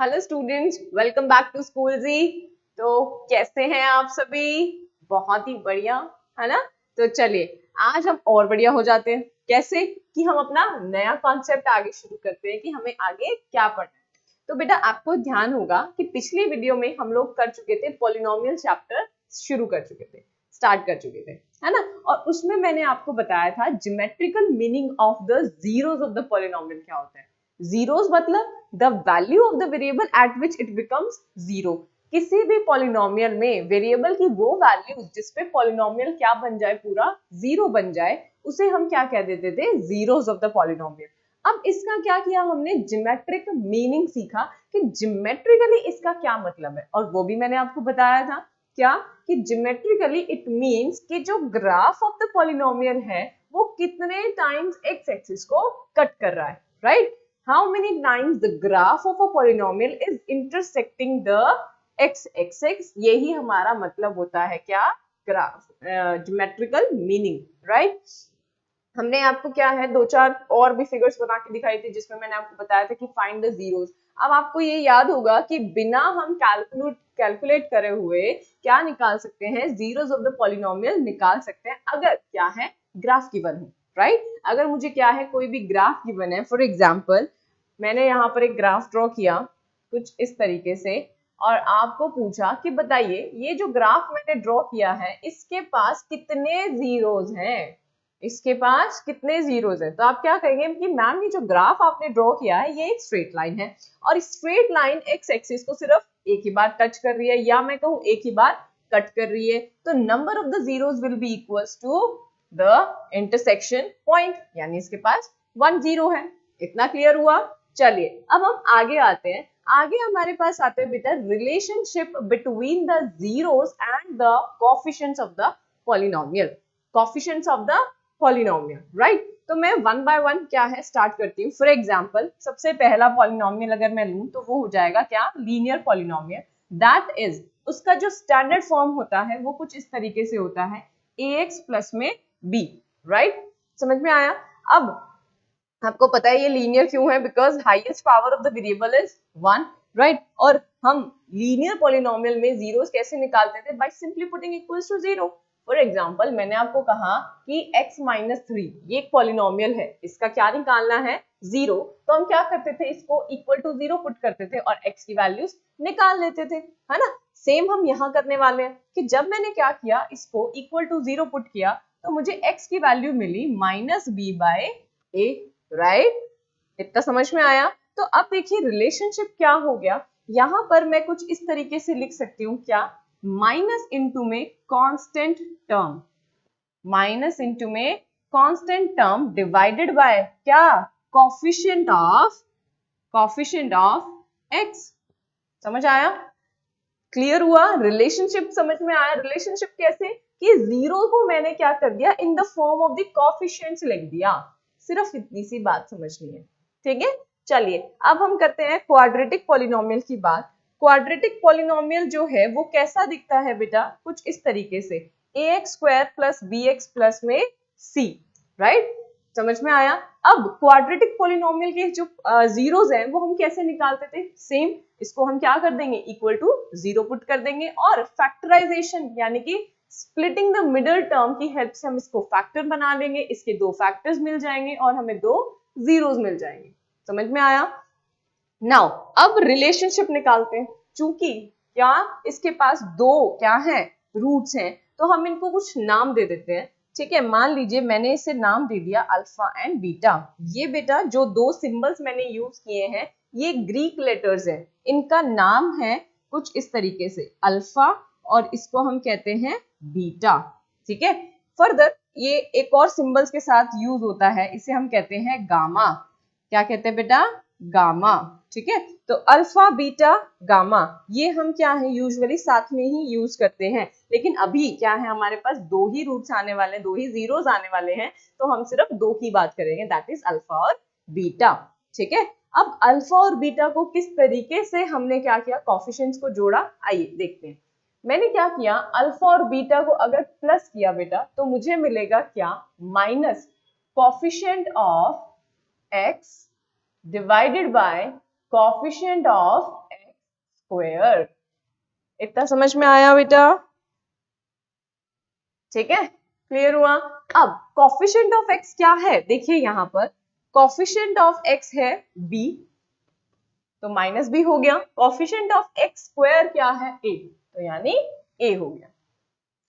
Hello students, welcome back to school ji. तो कैसे हैं आप सभी? बहुत ही बढ़िया, है ना? तो चलिए आज हम और बढ़िया हो जाते हैं। कैसे कि हम अपना नया कॉन्सेप्ट आगे शुरू करते हैं कि हमें आगे क्या पढ़ना है। तो बेटा आपको ध्यान होगा कि पिछली वीडियो में हम लोग कर चुके थे पॉलिनोमियल चैप्टर, शुरू कर चुके थे, स्टार्ट कर चुके थे, है ना? और उसमें मैंने आपको बताया था geometrical meaning of the zeros of the polynomial क्या होता है। जीरोस मतलब the value of the variable eight which it becomes zero. किसी भी पॉलिनोमियल में वेरिएबल की वो वैल्यू जिसपे पॉलिनोमियल क्या बन जाए, पूरा जीरो बन जाए, उसे हम क्या कह देते थे? Zeros of the polynomial. अब इसका क्या किया हमने? ज्योमेट्रिक मीनिंग सीखा कि ज्योमेट्रिकली इसका क्या मतलब है, और वो भी मैंने आपको बताया था क्या कि ज्योमेट्रिकली इट मींस कि जो ग्राफ ऑफ द पॉलिनोमियल है वो कितने टाइम्स एक्स एक्सिस को कट कर रहा है, right? How many times the graph of a polynomial is intersecting the x-axis? यही हमारा मतलब होता है क्या? Graph, geometrical meaning, right? हमने आपको क्या है दो चार और भी फिगर्स बना के दिखाई थी जिसमें मैंने आपको बताया था कि फाइंड द जीरोस। अब आपको ये याद होगा कि बिना हम कैलकुलेट करे हुए क्या निकाल सकते हैं? जीरोस ऑफ द पॉलिनोमियल निकाल सकते हैं अगर क्या है? ग्राफ गिवन हो, राइट? अगर मुझे क्या है, कोई भी ग्राफ गिवन है, फॉर एग्जांपल मैंने यहाँ पर एक ग्राफ ड्रॉ किया कुछ इस तरीके से, और आपको पूछा कि बताइए ये जो ग्राफ मैंने ड्रॉ किया है इसके पास कितने जीरोस हैं? इसके पास कितने जीरोस हैं? तो आप क्या कहेंगे कि मैम ये जो ग्राफ आपने ड्रॉ किया है ये एक स्ट्रेट लाइन है, और स्ट्रेट लाइन एक्स एक्सिस को सिर्फ एक ही बार टच कर रही है, या मैं कहूँ एक ही बार कट कर रही है, तो number of the zeros will be equals to the intersection point, यानी इसके पास 1 जीरो है। इतना क्लियर हुआ? चलिए अब हम आगे आते हैं। आगे हमारे पास आते हैं बेटा relationship between the zeros and the coefficients of the polynomial. Coefficients of the polynomial, right? तो मैं वन बाय वन क्या है स्टार्ट करती हूँ। फॉर एग्जांपल सबसे पहला पॉलिनोमियल अगर मैं लूं तो वो हो जाएगा क्या? Linear polynomial. दैट इज, उसका जो स्टैंडर्ड फॉर्म होता है वो कुछ इस तरीके से होता है, ax प्लस में b, राइट? समझ में आया? अब आपको पता है ये लीनियर क्यों है? Because highest power of the variable is 1, right? और हम लीनियर पॉलिनोमियल में जीरोस कैसे निकालते थे? By simply putting equals to zero. For example मैंने आपको कहा कि x माइनस 3 ये एक पॉलिनोमियल है, इसका क्या निकालना है? जीरो। तो हम क्या करते थे? इसको इक्वल टू जीरो पुट करते थे और x की वैल्यूज निकाल लेते थे, है ना? सेम हम यहाँ करने वाले हैं कि जब मैंने क्या किया, इसको इक्वल टू जीरो पुट किया तो मुझे x की value milli minus b by A, right? इतना समझ में आया? तो अब देखिए रिलेशनशिप क्या हो गया। यहां पर मैं कुछ इस तरीके से लिख सकती हूँ क्या? माइनस इंटू में कांस्टेंट टर्म, माइनस इंटू में कांस्टेंट टर्म डिवाइडेड बाय क्या? Coefficient of x. समझ आया? क्लियर हुआ? रिलेशनशिप समझ में आया? रिलेशनशिप कैसे कि जीरो को मैंने क्या कर दिया, in the form of the coefficients लिख दिया। सिर्फ इतनी सी बात समझनी है, ठीक है? चलिए अब हम करते हैं क्वाड्रेटिक पॉलिनोमियल की बात। क्वाड्रेटिक पॉलिनोमियल जो है वो कैसा दिखता है बेटा? कुछ इस तरीके से, ax square plus bx plus में c, राइट? समझ में आया? अब क्वाड्रेटिक पॉलिनोमियल के जो जीरोस हैं वो हम कैसे निकालते थे? सेम, इसको हम क्या कर देंगे? इक्वल टू जीरो पुट कर देंगे, और फैक्टराइजेशन यानी कि स्प्लिटिंग द मिडल टर्म की हेल्प से हम इसको फैक्टर बना लेंगे, इसके दो फैक्टर्स मिल जाएंगे और हमें दो जीरोस मिल जाएंगे। समझ में आया? नाउ अब रिलेशनशिप निकालते हैं। चूंकि क्या इसके पास दो क्या है? रूट्स हैं, तो हम इनको कुछ नाम दे देते हैं, ठीक है? मान लीजिए मैंने इसे नाम दे दिया अल्फा एंड बीटा। ये बेटा जो दो सिंबल्स मैंने यूज किए हैं ये ग्रीक लेटर्स हैं, इनका नाम है कुछ इस तरीके से अल्फा, और इसको हम कहते हैं बीटा, ठीक है? फर्दर ये एक और सिंबल्स के साथ यूज होता है, इसे हम कहते हैं गामा। क्या कहते हैं बेटा? गामा, ठीक है? तो अल्फा बीटा गामा ये हम क्या है यूजुअली साथ में ही यूज करते हैं, लेकिन अभी क्या है हमारे पास दो ही रूट्स आने वाले हैं, दो ही जीरोस आने वाले हैं, तो हम सिर्फ दो की बात करेंगे, दैट इज अल्फा और बीटा, ठीक है? अब अल्फा और बीटा को किस तरीके से हमने क्या किया? कोएफिशिएंट्स को जोड़ा, आइए देखते हैं। मैंने क्या किया, अल्फा और बीटा को अगर प्लस किया बेटा तो मुझे मिलेगा क्या? Minus coefficient of x divided by coefficient of square. इतना समझ में आया बेटा? ठीक है, क्लियर हुआ? अब कोफिशिएंट ऑफ एक्स क्या है? देखिए यहाँ पर कोफिशिएंट ऑफ एक्स है b, तो माइनस b हो गया। कोफिशिएंट ऑफ एक्स स्क्वायर क्या है? a, तो यानी a हो गया।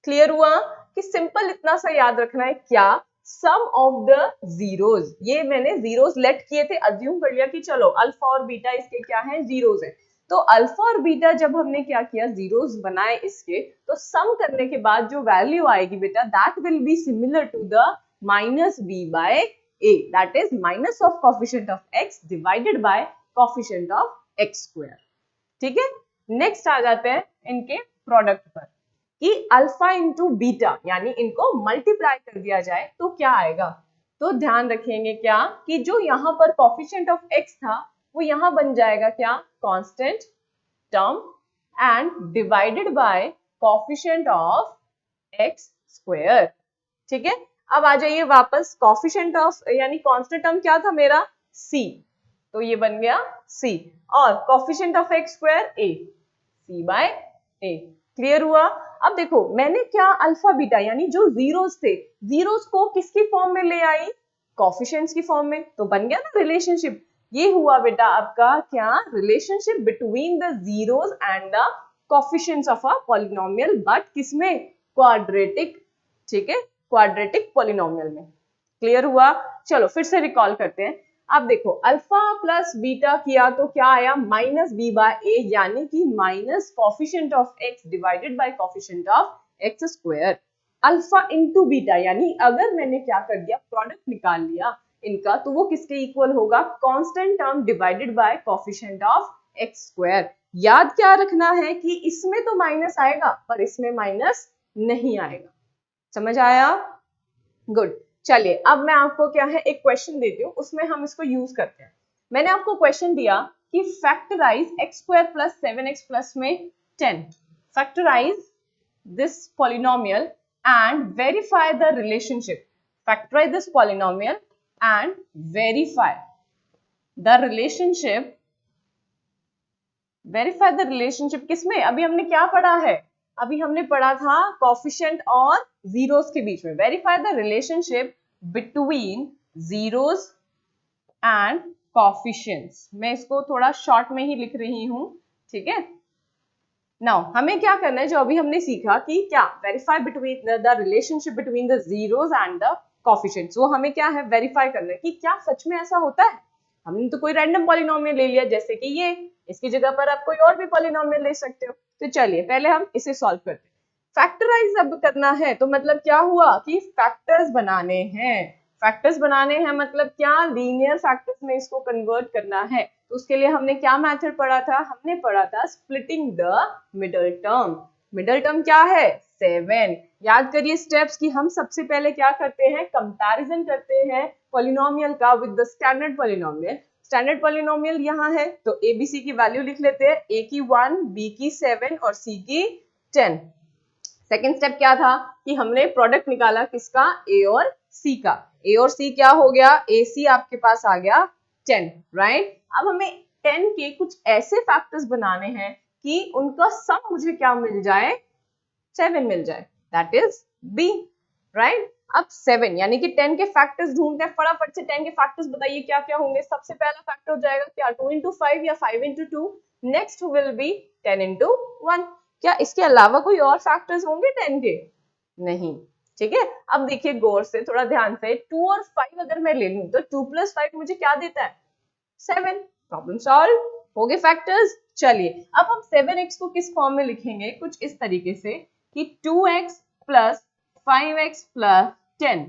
क्लियर हुआ? कि सिंपल इतना सा याद रखना है, क्या सम ऑफ द जीरोज, ये मैंने जीरोज लेट किए थे, अज्यूम कर लिया कि चलो अल्फा और बीटा इसके क्या है? जीरोज है। तो अल्फा और बीटा जब हमने क्या किया, जीरोज बनाए इसके, तो सम करने के बाद जो वैल्यू आएगी बेटा, that will be similar to the minus b by a, that is minus of coefficient of x divided by coefficient of x square. ठीक है, नेक्स्ट आ जाते हैं इनके प्रोडक्ट पर कि अल्फा इंटू बीटा, यानी इनको मल्टीप्लाई कर दिया जाए तो क्या आएगा। तो ध्यान रखेंगे क्या कि जो यहाँ पर कोफिशिएंट ऑफ एक्स था वो यहाँ बन जाएगा क्या? Constant term and divided by coefficient of x square. ठीक है, अब आ जाइए वापस, कोफिशिएंट ऑफ यानी कांस्टेंट टर्म क्या था मेरा? c, तो ये बन गया c, और coefficient of x square a, c by a। Clear हुआ? अब देखो मैंने क्या अल्फा बीटा यानी जो जीरोस थे, जीरोस को किसकी फॉर्म में ले आई? कोफिशिएंट्स की फॉर्म में, तो बन गया ना रिलेशनशिप। ये हुआ बेटा आपका क्या? Relationship between the zeros and the coefficients of a polynomial, but किसमें? क्वाड्रेटिक। ठीक है, क्वाड्रेटिक पॉलिनोमियल में। क्लियर हुआ? चलो फिर से रिकॉल करते हैं। अब देखो अल्फा प्लस बीटा किया तो क्या आया? माइनस बी बाय ए, यानी कि minus coefficient of x divided by coefficient of x square. Alpha into beta, यानी अगर मैंने क्या कर दिया, प्रोडक्ट निकाल लिया इनका, तो वो किसके इक्वल होगा? Constant term divided by coefficient of x square. याद क्या रखना है कि इसमें तो माइनस आएगा पर इसमें माइनस नहीं आएगा। समझ आया? गुड। चलिए अब मैं आपको क्या है एक क्वेश्चन देती हूँ, उसमें हम इसको यूज करते हैं। मैंने आपको क्वेश्चन दिया कि factorise x square plus 7x plus में 10, factorise this polynomial and verify the relationship. Factorise this polynomial and verify the relationship. Verify the relationship किसमें? अभी हमने क्या पढ़ा है? अभी हमने पढ़ा था कोफिशिएंट और जीरोस के बीच में। Verify the relationship between zeros and coefficients. मैं इसको थोड़ा शॉर्ट में ही लिख रही हूं, ठीक है। नाउ हमें क्या करना है, जो अभी हमने सीखा कि क्या verify between the relationship between the zeros and the coefficients, वो हमें क्या है वेरीफाई करना है कि क्या सच में ऐसा होता है। हमने तो कोई रैंडम पॉलिनोमियल ले लिया, जैसे कि ये, इसकी जगह पर आप कोई और भी पॉलिनोमियल ले सकते हो। तो चलिए पहले हम इसे सॉल्व करते हैं। फैक्टराइज अब करना है तो मतलब क्या हुआ कि फैक्टर्स बनाने हैं। फैक्टर्स बनाने हैं मतलब क्या? लीनियर फैक्टर्स में इसको कन्वर्ट करना है। तो उसके लिए हमने क्या मेथड पढ़ा था? हमने पढ़ा था splitting the middle term. Middle term क्या है? 7। याद करिए स्टेप्स कि हम सबसे पहले क्या करते हैं? कंपैरिजन करते हैं पॉलिनोमियल का with the standard polynomial. Standard polynomial यहाँ है तो एबीसी की वैल्यू लिख लेते हैं, ए की 1, बी की 7 और सी की 10। सेकेंड स्टेप क्या था कि हमने प्रोडक्ट निकाला किसका? ए और सी का। ए और सी क्या हो गया? ए सी आपके पास आ गया 10, राइट। अब हमें 10 के कुछ ऐसे फैक्टर्स बनाने हैं कि उनका सम मुझे क्या मिल जाए? 7 मिल जाए, दैट इज बी, राइट। अब 7 यानी कि 10 के फैक्टर्स ढूंढते हैं, फटाफट से 10 के फैक्टर्स बताइए क्या क्या होंगे। सबसे पहला फैक्टर हो जाएगा क्या? 2 into 5 या 5 into 2। Next will be 10 into 1। क्या इसके अलावा कोई और फैक्टर्स होंगे 10 के? नहीं, ठीक है। अब देखिए गौर से, थोड़ा ध्यान से, 2 और 5 अगर मैं ले लूं तो 2 + 5 मुझे क्या देता है? 7। प्रॉब्लम सॉल्व हो गए फैक्टर्स। चलिए अब हम 7x को किस फॉर्म में लिखेंगे? कुछ इस तरीके से कि 2x + 5x + 10।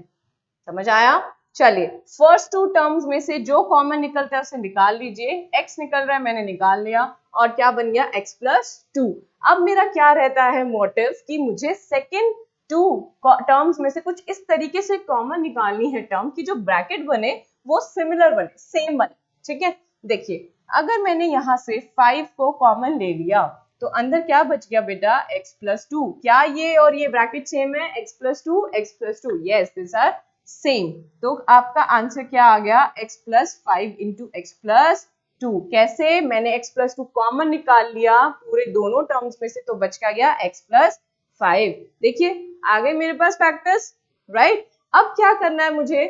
समझ आया? चलिए फर्स्ट 2 टर्म्स में से जो कॉमन निकलता है उसे निकाल लीजिए। x निकल रहा है, मैंने निकाल लिया, और क्या बन गया? x + 2। अब मेरा क्या रहता है मोटिव कि मुझे सेकेंड 2 टर्म्स में से कुछ इस तरीके से कॉमन निकालनी है टर्म की जो ब्रैकेट बने वो सिमिलर बने, सेम बने, ठीक है। देखिए अगर मैंने यहाँ से 5 को कॉमन ले लिया तो अंदर क्या बच गया बेटा? x + 2। क्या ये और ये ब्रैकेट सेम है? x + 2, x + 2, yes this are same. तो आपका आंसर क्या आ गया? x + 5 into x + 2। कैसे? मैंने x प्लस 2 कॉमन निकाल लिया पूरे दोनों टर्म्स में से, तो बच का गया x प्लस 5। देखिए आ गए मेरे पास फैक्टर्स, राइट। अब क्या करना है मुझे?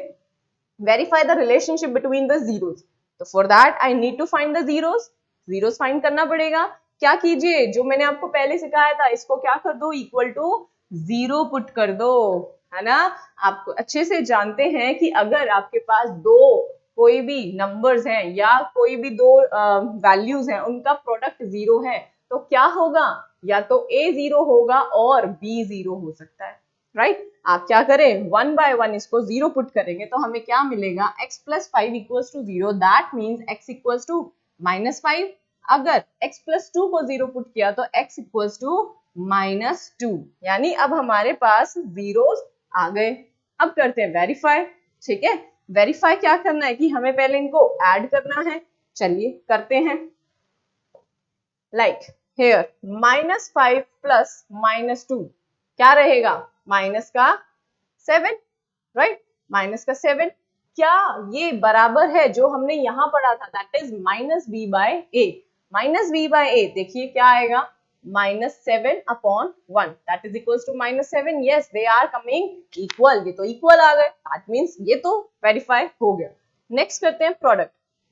Verify the relationship between the zeros. तो for that I need to find the zeros. Zeros find करना पड़ेगा। क्या कीजिए, जो मैंने आपको पहले सिखाया था, इसको क्या कर दो? इक्वल टू 0 पुट कर दो, है ना। आप अच्छे से जानते हैं कि अगर आपके पास दो कोई भी नंबर्स हैं या कोई भी दो वैल्यूज हैं, उनका प्रोडक्ट 0 है, तो क्या होगा? या तो a 0 होगा और b 0 हो सकता है, राइट। आप क्या करें? 1 बाय 1 इसको 0 पुट करेंगे तो हमें क्या मिलेगा? x plus 5 equals to 0। That means x equals to -5। अगर x प्लस 2 को 0 पुट किया तो x इक्वल्स टू -2, यानी अब हमारे पास जीरोस आ गए। अब करते हैं वेरीफाई, ठीक है। वेरीफाई क्या करना है कि हमें पहले इनको ऐड करना है। चलिए करते हैं। लाइक हियर -5 प्लस -2 क्या रहेगा? माइनस का 7, राइट। माइनस का 7 क्या ये बराबर है जो हमने यहां पढ़ा था, that is -b by a। -b by a देखिए क्या आएगा? -7 upon 1 that is equals to -7। Yes, they are coming equal. ये तो इक्वल आ गए, दैट मीन्स ये तो वेरीफाई हो गया। नेक्स्ट करते हैं प्रोडक्ट।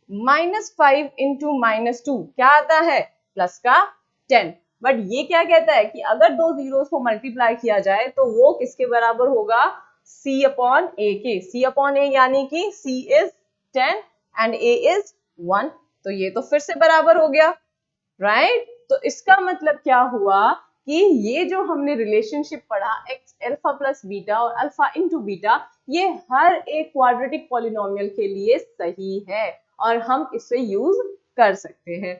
-5 इंटू -2 क्या आता है? प्लस का 10। बट ये क्या कहता है कि अगर दो जीरोस को मल्टीप्लाई किया जाए तो वो किसके बराबर होगा? c अपॉन a के। c अपॉन a यानी कि c is 10 and a is 1, तो ये तो फिर से बराबर हो गया, राइट। तो इसका मतलब क्या हुआ कि ये जो हमने रिलेशनशिप पढ़ा x अल्फा प्लस बीटा और अल्फा इंटू बीटा, ये हर एक क्वाड्रेटिक पॉलिनोमियल के लिए सही है और हम इसे यूज कर सकते हैं।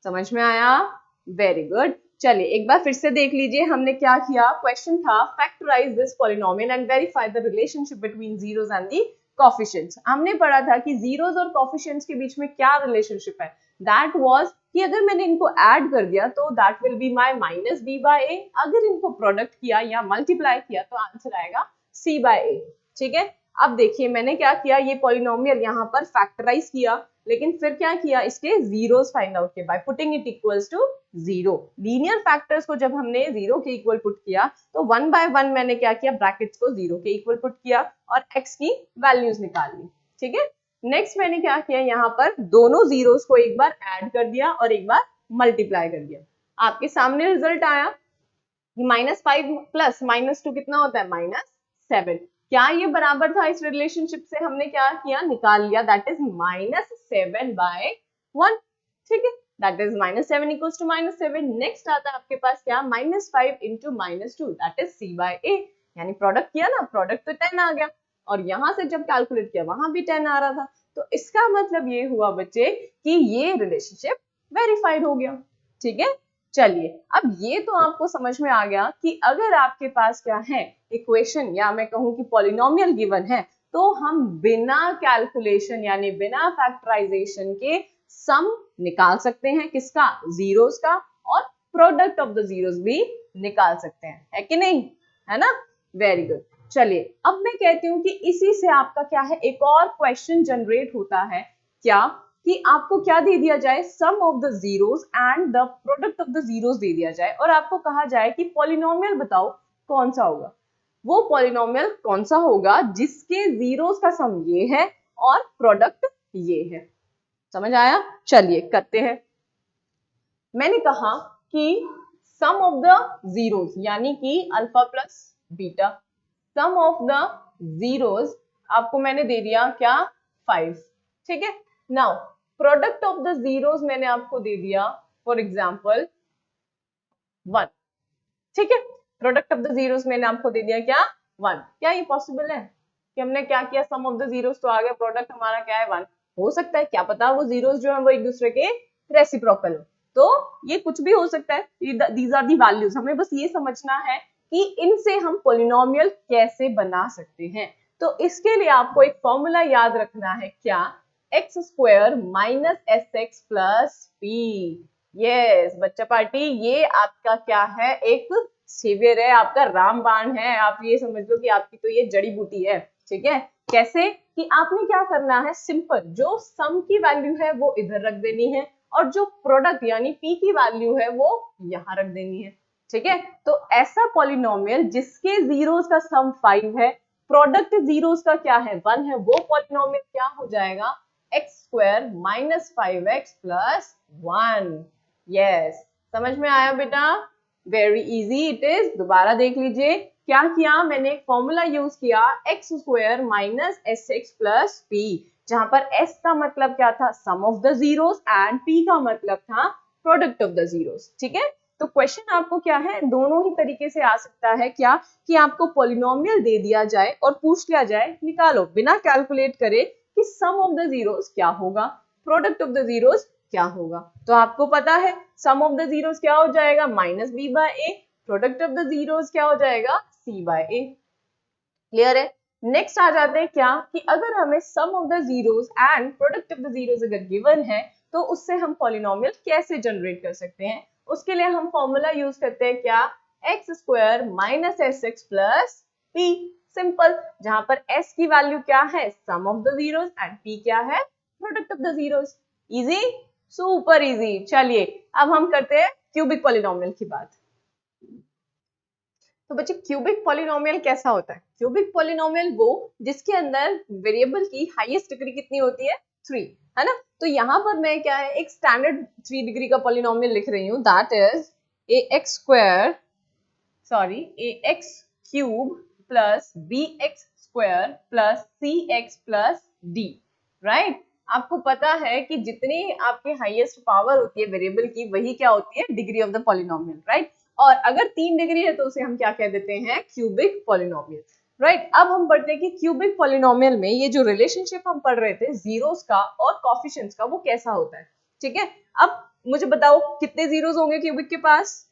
समझ में आया? Very good. चलिए एक बार फिर से देख लीजिए हमने क्या किया। क्वेश्चन था factorise this polynomial and verify the relationship between zeros and the coefficients. हमने पढ़ा था कि जीरोस और कोएफिशिएंट्स के बीच में क्या रिलेशनशिप है। दैट वाज कि अगर मैंने इनको ऐड कर दिया तो that will be my -b by a। अगर इनको प्रोडक्ट किया या मल्टीप्लाई किया तो आंसर आएगा c बाय a, ठीक है। अब देखिए मैंने क्या किया, ये पॉलिनोमियल यहाँ पर फैक्टराइज किया, लेकिन फिर क्या किया, इसके जीरोस फाइंड आउट किए by putting it equals to 0। Linear factors को जब हमने 0 के इक्वल पुट किया तो 1 बाय 1 मैंने क्या किया, ब्रैकेट्स को 0 के इक्वल पुट किया और x की वैल्यूज निकाल ली, ठीक है। नेक्स्ट मैंने क्या किया, यहाँ पर दोनों जीरोस को एक बार ऐड कर दिया और एक बार मल्टीप्लाई कर दिया। आपके सामने रिजल्ट आया कि -5 प्लस -2 कितना होता है? -7। क्या ये बराबर था इस रिलेशनशिप से? हमने क्या किया, निकाल लिया, दैट इज -7 बाय 1, ठीक है। That is -7 equals to -7। Next आता है आपके पास क्या, -5 into -2 that is c by a। यानी प्रोडक्ट किया ना, प्रोडक्ट तो 10 आ गया और यहां से जब कैलकुलेट किया वहां भी 10 आ रहा था, तो इसका मतलब ये हुआ बच्चे कि ये रिलेशनशिप वेरीफाइड हो गया, ठीक है। चलिए अब ये तो आपको समझ में आ गया कि अगर आपके पास क्या है, इक्वेशन या मैं कहूं कि पॉलिनोमियल गिवन है, तो हम बिना कैलकुलेशन यानी बिना फैक्टराइजेशन के सम निकाल सकते हैं, किसका? जीरोस का, और प्रोडक्ट ऑफ द जीरोस भी निकाल सकते हैं, है कि नहीं? है ना? Very good. चलिए अब मैं कहती हूँ कि इसी से आपका क्या है, एक और क्वेश्चन जनरेट होता है, क्या कि आपको क्या दे दिया जाए, sum of the zeros and the product of the zeros दे दिया जाए और आपको कहा जाए कि पॉलिनोमियल बताओ कौन सा होगा। वो पॉलिनोमियल कौन सा होगा जिसके जीरोस का सम ये है और प्रोडक्ट ये है। समझ आया? चलिए करते हैं। मैंने कहा कि सम ऑफ द जीरोस यानी कि alpha plus beta, sum of the zeros आपको मैंने दे दिया क्या, 5, ठीक है। Now product of the zeros मैंने आपको दे दिया फॉर एग्जांपल 1, ठीक है। प्रोडक्ट ऑफ द जीरोस मैंने आपको दे दिया क्या, 1। क्या ये पॉसिबल है कि हमने क्या किया, सम ऑफ द जीरोस तो आ गया, प्रोडक्ट हमारा क्या है, 1। हो सकता है, क्या पता वो जीरोस जो है वो एक दूसरे के रेसिप्रोकल हो, तो ये कुछ भी हो सकता है। These are the values. हमें बस ये समझना है कि इनसे हम पॉलिनोमियल कैसे बना सकते हैं। तो इसके लिए आपको एक फॉर्मूला याद रखना है, क्या, x square minus s x plus P. Yes बच्चा पार्टी, ये आपका क्या है, एक सेवियर है, आपका रामबाण है। आप ये समझ लो कि आपकी तो ये जड़ी बूटी है, ठीक है। कैसे कि आपने क्या करना है, सिंपल जो सम की वैल्यू है वो इधर रख देनी है और जो प्रोडक्ट यानी p की वैल्यू है वो यहाँ रख देनी है। ठीक है, तो ऐसा पॉलिनोमियल जिसके जीरोस का सम 5 है, प्रोडक्ट जीरोस का क्या है 1 है, वो पॉलिनोमियल क्या हो जाएगा x square minus 5x plus 1। Yes, समझ में आया बेटा? Very easy it is. दोबारा देख लीजिए, क्या किया मैंने, एक फॉर्मूला यूज किया x square minus s x plus p, जहां पर s का मतलब क्या था sum of the zeros and p का मतलब था प्रोडक्ट ऑफ द जीरोस। ठीक है, तो क्वेश्चन आपको क्या है, दोनों ही तरीके से आ सकता है, क्या कि आपको पॉलिनोमियल दे दिया जाए और पूछ लिया जाए निकालो बिना कैलकुलेट करे कि सम ऑफ द जीरोस क्या होगा, प्रोडक्ट ऑफ द जीरोस क्या होगा। तो आपको पता है सम ऑफ द जीरोस क्या हो जाएगा minus b by a, product of the zeros क्या हो जाएगा सी बाय ए। क्लियर है? नेक्स्ट आ जाते हैं क्या कि अगर हमें sum of the zeros and product of the zeros अगर गिवन है तो उससे हम पॉलिनोमियल कैसे जनरेट कर सकते हैं। उसके लिए हम फॉर्मूला यूज करते हैं क्या, x square minus s x plus p. Simple, जहां पर s की वैल्यू क्या है sum of the zeros and p क्या है product of the zeros. Easy, super easy. चलिए अब हम करते हैं क्यूबिक पॉलिनोमियल की बात। तो बच्चे क्यूबिक पॉलिनोमियल कैसा होता है, क्यूबिक पॉलिनोमियल वो जिसके अंदर वेरिएबल की हाईएस्ट डिग्री कितनी होती है 3, है ना। तो यहाँ पर मैं क्या है एक स्टैंडर्ड 3 डिग्री का पॉलिनोमियल लिख रही हूँ, that is a x square sorry a x cube plus b x square plus c x plus d. Right, आपको पता है कि जितनी आपके हाईएस्ट पावर होती है वेरिएबल की वही क्या होती है degree of the polynomial. Right, और अगर 3 डिग्री है तो उसे हम क्या कह देते हैं क्यूबिक पॉलिनोमियल। राइट, अब हम पढ़ते हैं कि क्यूबिक पॉलिनोमियल में ये जो रिलेशनशिप हम पढ़ रहे थे जीरोस का और कोएफिशिएंट्स का वो कैसा होता है। ठीक है, अब मुझे बताओ कितने जीरोस होंगे क्यूबिक के पास।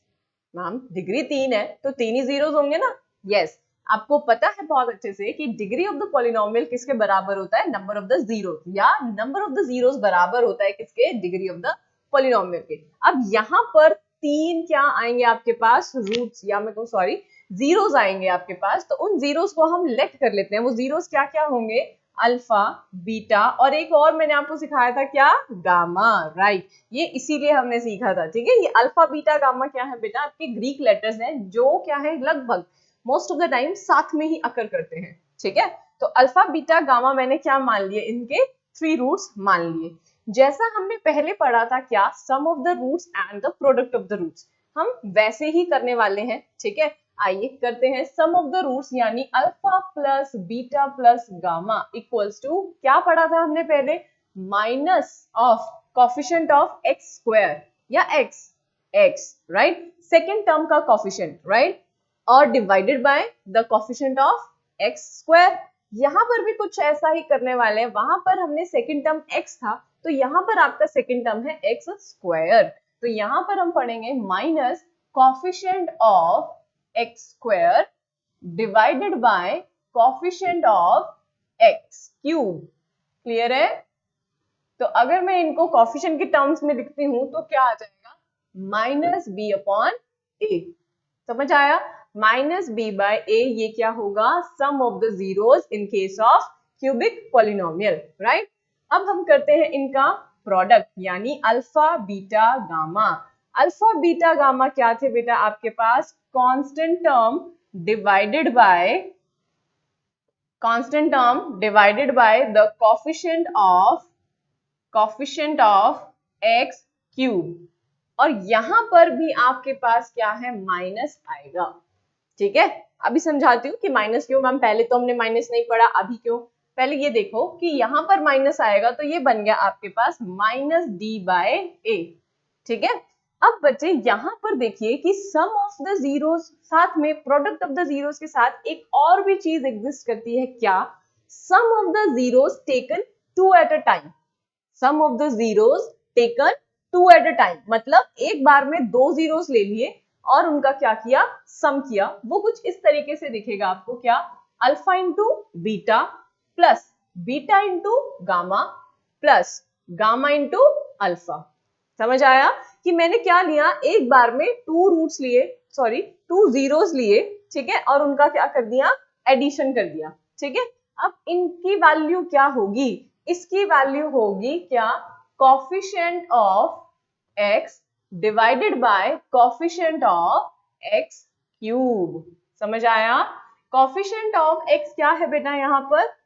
मैम डिग्री 3 है तो 3 ही जीरोस होंगे ना। यस, आपको पता है बहुत अच्छे से कि डिग्री ऑफ द पॉलिनोमियल किसके बराबर होता है नंबर ऑफ द जीरोस, या नंबर ऑफ द जीरोस बराबर होता है किसके डिग्री ऑफ द पॉलिनोमियल के। अब यहाँ पर 3 क्या आएंगे आपके पास रूट्स, या मैं कहूँ सॉरी जीरोस आएंगे आपके पास, तो उन जीरोस को हम लेट कर लेते हैं। वो जीरोस क्या क्या होंगे, अल्फा बीटा और एक और मैंने आपको सिखाया था क्या गामा। राइट, ये इसीलिए हमने सीखा था। ठीक है, ये अल्फा बीटा गामा क्या है बेटा आपके ग्रीक लेटर्स हैं जो क्या है लगभग मोस्ट ऑफ द टाइम साथ में ही अकर करते हैं। ठीक है, तो अल्फा बीटा गामा मैंने क्या मान लिए, इनके 3 रूट्स मान लिए। जैसा हमने पहले पढ़ा था क्या sum of the roots and the product of the roots, हम वैसे ही करने वाले हैं। ठीक है, आइए करते हैं सम ऑफ द रूट्स यानी alpha plus beta plus gamma equals to क्या पढ़ा था हमने पहले, minus of coefficient of x square या एक्स राइट, सेकेंड टर्म का कोएफिशिएंट राइट, और divided by the coefficient of x square. यहाँ पर भी कुछ ऐसा ही करने वाले हैं, वहां पर हमने सेकेंड टर्म x था तो यहाँ पर आपका सेकेंड टर्म है एक्स स्क्वायर, तो यहाँ पर हम पढ़ेंगे minus coefficient of x square divided by coefficient of X cube. Clear है? तो अगर मैं इनको कोएफिशिएंट के टर्म्स में लिखती हूं तो क्या आ जाएगा माइनस बी अपॉन ए। समझ आया, माइनस बी बाय ए ये क्या होगा sum of the zeros in case of cubic polynomial. Right, अब हम करते हैं इनका प्रोडक्ट यानी alpha beta gamma. Alpha beta gamma क्या थे बेटा आपके पास, constant term divided by the coefficient of X cube, और यहां पर भी आपके पास क्या है माइनस आएगा। ठीक है, अभी समझाती हूँ कि माइनस क्यों। मैम पहले तो हमने माइनस नहीं पढ़ा, अभी क्यों। पहले ये देखो कि यहाँ पर माइनस आएगा तो ये बन गया आपके पास माइनस डी बाय ए। ठीक है, अब बच्चे यहाँ पर देखिए कि सम ऑफ द जीरोस साथ में प्रोडक्ट ऑफ द जीरोस के साथ एक और भी चीज एग्जिस्ट करती है क्या, sum of the zeros taken 2 at a time. Sum of the zeros taken 2 at a time मतलब एक बार में 2 जीरोस ले लिए और उनका क्या किया सम किया। वो कुछ इस तरीके से दिखेगा आपको, क्या alpha into beta plus beta into gamma plus gamma into alpha. समझ आया कि मैंने क्या लिया, एक बार में 2 जीरोस लिए। ठीक है, और उनका क्या कर दिया एडिशन कर दिया। ठीक है, अब इनकी वैल्यू क्या होगी? इसकी वैल्यू होगी क्या? Coefficient of x divided by coefficient of x cube. समझ आया? कोफिशिएंट ऑफ x क्या है बेटा यहाँ पर?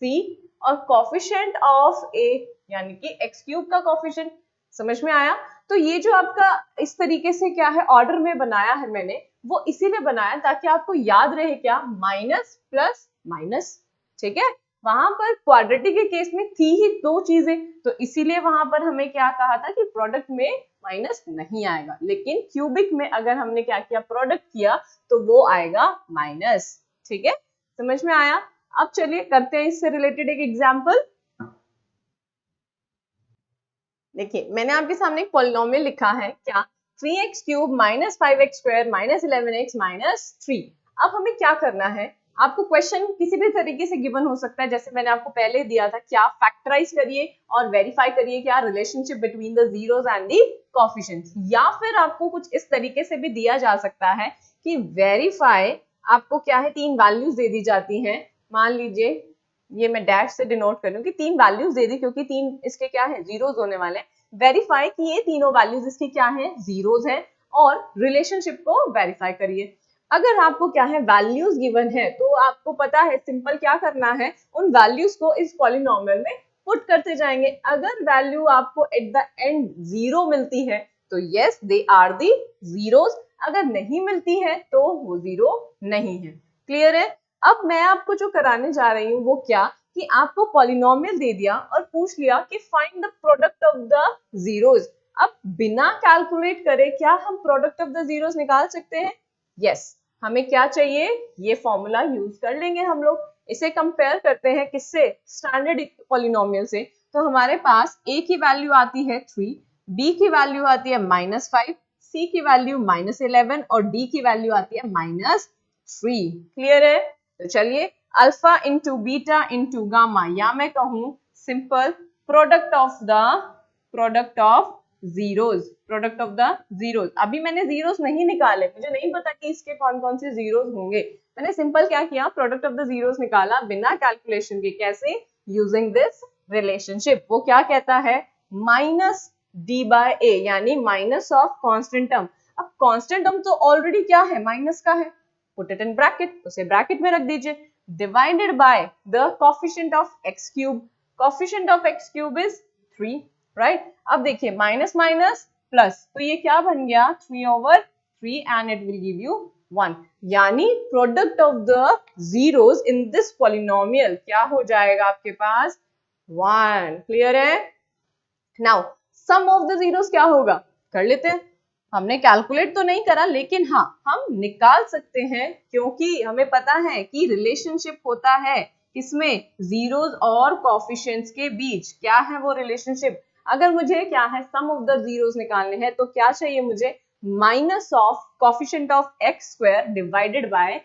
c, और कोफिशिएंट ऑफ a यानी कि x क्यूब का कोफिशिएंट। समझ में आया? तो ये जो आपका इस तरीके से क्या है ऑर्डर में बनाया है मैंने, वो इसीलिए बनाया ताकि आपको याद रहे क्या? Minus plus minus. ठीक है, वहां पर क्वाड्रेटिक के केस में थी ही दो चीजें, तो इसीलिए वहां पर हमें क्या कहा था कि प्रोडक्ट में माइनस नहीं आएगा, लेकिन क्यूबिक में अगर हमने क्या किया? प्रोडक्ट किया तो वो आएगा माइनस। ठीक है, समझ में आया? अब चलिए करते हैं इससे रिलेटेड एक एग्जाम्पल। देखिए मैंने आपके सामने एक पॉलिनोमियल लिखा है क्या? 3x cube minus 5x square minus 11x minus 3। अब हमें क्या करना है? आपको क्वेश्चन किसी भी तरीके से गिवन हो सकता है, जैसे मैंने आपको पहले दिया था, क्या फैक्टराइज करिए और वेरीफाई करिए क्या relationship between the zeros and the coefficients, या फिर आपको कुछ इस तरीके से भी दिया जा सकता है कि वेरीफाई, आपको क्या है तीन वैल्यूज दे दी जाती हैं। मान लीजिए ये मैं डैश से डिनोट कर रही हूँ कि तीन वैल्यूज दे दी, क्योंकि तीन इसके क्या है? जीरोज होने वाले हैं। वेरीफाई कि ये तीनों वैल्यूज इसकी क्या है? जीरोज हैं, और रिलेशनशिप को वेरीफाई करिए। अगर आपको क्या है वैल्यूज गिवन है, तो आपको पता है सिंपल क्या करना है, उन वैल्यूज को इस पॉलिनोमियल में पुट करते जाएंगे। अगर वैल्यू आपको एट द एंड जीरो मिलती है तो yes they are the zeros, अगर नहीं मिलती है तो वो जीरो नहीं है। क्लियर है? अब मैं आपको जो कराने जा रही हूँ वो क्या, कि आपको पॉलिनोमियल दे दिया और पूछ लिया कि find the product of the zeros. अब बिना कैलकुलेट करे क्या हम प्रोडक्ट ऑफ द जीरोज निकाल सकते हैं? यस। हमें क्या चाहिए? ये फॉर्मूला यूज कर लेंगे हम लोग। इसे कंपेयर करते हैं किससे? स्टैंडर्ड पॉलिनोमियल से। तो हमारे पास a की वैल्यू आती है 3, b की वैल्यू आती है -5, c की वैल्यू -11 और d की वैल्यू आती है -3। क्लियर है? तो चलिए alpha into beta into gamma, या मैं कहूं simple product of zeros, product of the zeros. अभी मैंने जीरोज नहीं निकाले, मुझे नहीं पता कि इसके कौन कौन से जीरोज होंगे। मैंने सिंपल क्या किया? प्रोडक्ट ऑफ द जीरोज निकाला बिना कैलकुलेशन के। कैसे? Using this relationship. वो क्या कहता है? माइनस डी बाय ए, यानी माइनस ऑफ कांस्टेंट टर्म। अब कांस्टेंट टर्म तो ऑलरेडी क्या है? माइनस का है, पुट इट इन ब्रैकेट, उसे ब्रैकेट में रख दीजिए, divided by the coefficient of x cube. Coefficient of x cube is 3, right? अब देखिए माइनस माइनस प्लस, तो ये क्या बन गया? 3/3 and it will give you 1, यानी product of the zeros in this polynomial क्या हो जाएगा आपके पास? 1। क्लियर है? Now sum of the zeros क्या होगा? कर लेते हैं। हमने कैलकुलेट तो नहीं करा, लेकिन हाँ हम निकाल सकते हैं, क्योंकि हमें पता है कि रिलेशनशिप होता है इसमें जीरोस और कोएफिशिएंट्स के बीच। क्या है वो रिलेशनशिप? अगर मुझे क्या है सम ऑफ द जीरोस निकालने हैं, तो क्या चाहिए मुझे? Minus of coefficient of x square divided by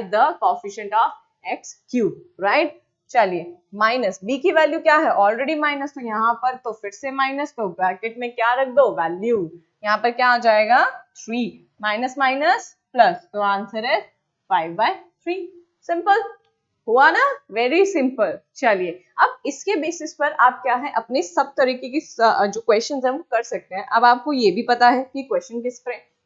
the coefficient of X cube, right? चलिए माइनस बी की वैल्यू क्या है? ऑलरेडी माइनस, तो यहाँ पर तो फिर से माइनस, तो ब्रैकेट में क्या रख दो? वैल्यू। यहाँ पर क्या आ जाएगा? 3 माइनस माइनस प्लस, तो आंसर है 5/3। सिंपल हुआ ना? Very simple. चलिए अब इसके बेसिस पर आप क्या है अपने सब तरीके की जो क्वेश्चंस हैं वो कर सकते हैं। अब आपको ये भी पता है कि क्वेश्चन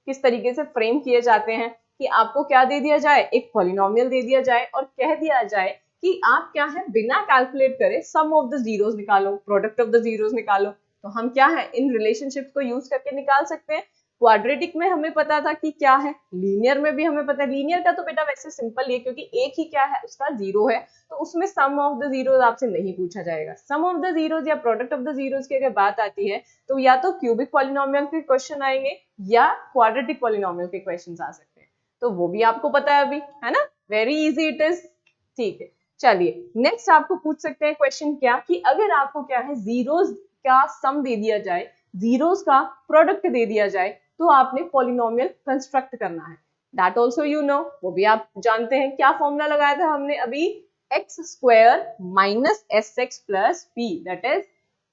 किस तरीके से फ्रेम किए जाते हैं, कि आपको क्या दे दिया जाए? एक पॉलिनोमियल दे दिया जाए और कह दिया जाए कि आप क्या है बिना कैलकुलेट करे सम ऑफ द जीरोस निकालो, प्रोडक्ट ऑफ द जीरोस निकालो। तो हम क्या है इन रिलेशनशिप को यूज करके निकाल सकते हैं। क्वाड्रेटिक में हमें पता था कि क्या है, लीनियर में भी हमें पता है। लीनियर का तो बेटा वैसे सिंपल है, क्योंकि एक ही क्या है उसका जीरो है, तो उसमें सम ऑफ द जीरोस आपसे नहीं पूछा जाएगा। सम ऑफ द जीरोस या प्रोडक्ट ऑफ द जीरोस की अगर बात आती है, तो या तो क्यूबिक पॉलिनोमियल के क्वेश्चन आएंगे या क्वाड्रेटिक पॉलिनोमियल के क्वेश्चन आ सकते हैं। तो वो भी आपको पता है अभी, है ना? Very easy it is. ठीक है, चलिए नेक्स्ट आपको पूछ सकते हैं क्वेश्चन क्या, कि अगर आपको क्या है जीरोस का सम दे दिया जाए, जीरोस का प्रोडक्ट दे दिया जाए, तो आपने पॉलिनोमियल कंस्ट्रक्ट करना है। दैट ऑल्सो यू नो, वो भी आप जानते हैं। क्या फॉर्मूला लगाया था हमने अभी? X square minus s x plus P, that is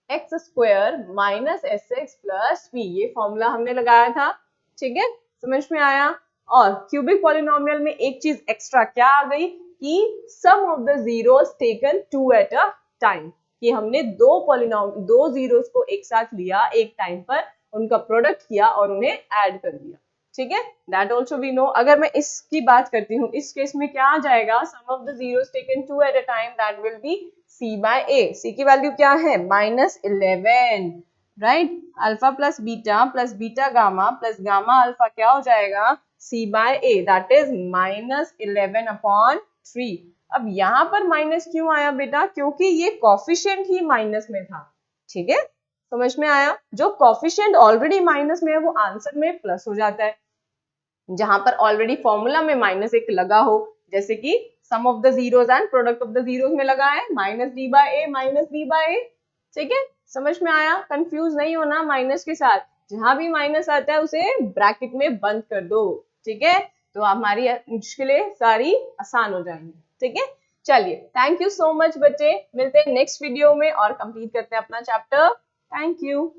x square minus s x plus P, ये फॉर्मूला हमने लगाया था। ठीक है, समझ में आया? और क्यूबिक पॉलिनोमियल में एक चीज एक्स्ट्रा क्या आ गई, कि sum of the zeros taken 2 at a time, कि हमने दो जीरोस को एक साथ लिया एक टाइम पर, उनका प्रोडक्ट किया और उन्हें ऐड कर दिया। ठीक है, दैट ऑल्सो वी नो। अगर मैं इसकी बात करती हूँ, इस केस में क्या आ जाएगा, sum of the zeros taken 2 at a time, that will be c by a। c की वैल्यू क्या है, -11, right. Alpha plus beta gamma plus gamma alpha क्या हो जाएगा, c by a, that is -11/3। अब यहाँ पर माइनस क्यों आया बेटा, क्योंकि ये कॉफिशिएंट ही माइनस में था। ठीक है, समझ में आया, जो कॉफिशिएंट ऑलरेडी माइनस में है वो आंसर में प्लस हो जाता है। जहां पर ऑलरेडी फॉर्मूला में -1 लगा हो, जैसे कि sum of the zeros and product of the zeros में लगा है -d/a। ठीक है, समझ में आया, कंफ्यूज नहीं होना माइनस के साथ, जहां भी माइनस आता है उसे ब्रैकेट में बंद कर दो। ठीक है, तो हमारी मुश्किलें सारी आसान हो जाएंगी। ठीक है, चलिए, थैंक यू सो मच बच्चे, मिलते हैं नेक्स्ट वीडियो में और कंप्लीट करते हैं अपना चैप्टर। Thank you.